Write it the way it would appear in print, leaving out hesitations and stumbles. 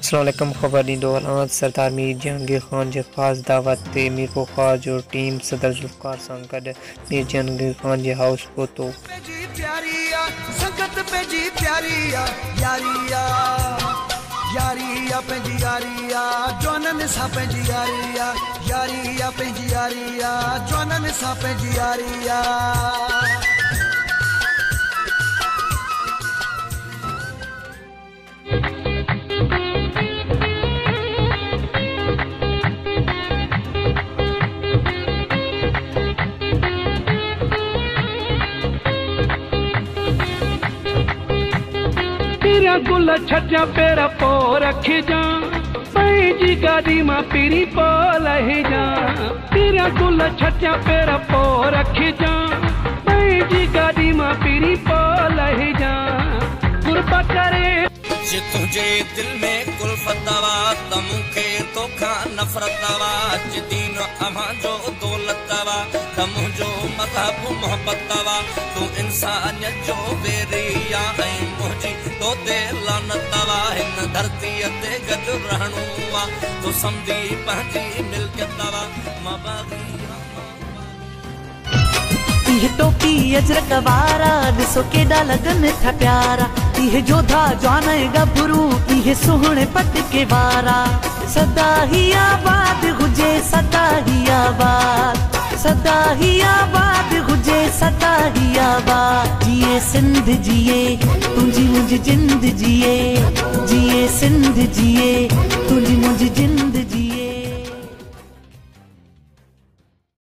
अस्सलाम वालेकुम। खबर ॾींदो अलामत सरदार मीर जहांगीर ख़ान जे ख़ासि दावत ते मीर ख़्वाह जो टीम सदर ज़ुल्फ़िकार सां गॾु मीर जहांगीर ख़ान जे हाउस पहुतो। गुल छजा पेर पो रखी जा पंहिंजी गाड़ी मां पीरी पो लही जा। तेरा गुल छजा पेर पो रखी जा पंहिंजी गाड़ी मां पीरी पो लही जा। कुर्बा करे जे तुझे दिल में कुल्फत वा त मूंखे तोखां नफ़रत वा। जे दीन अमां जो दौलत वा त मुंहिंजो मज़हब मोहब्बत वा। तूं इंसानियत जो वेरिया ऐं मुंहिंजी तो ते लानत वा। हिन धरतीअ ते गॾु रहणो वा तूं सम्झी पंहिंजी मिल्कियत वा। मां बाग़ी इहे टोपी अजरक वारा ॾिसो केॾा लॻनि था प्यारा। इहे जोधा जवान गभरू इहे सुहिणे पटके वारा। सदा ही आबाद हुजे सदा ही आबाद, सदा ही आबाद हुजे सदा ही आबाद। जिए सिंध जिए तुंहिंजी मुंहिंजी जिंद जिए, जिए सिंध जिए तुंहिंजी मुंहिंजी जिंद जिए।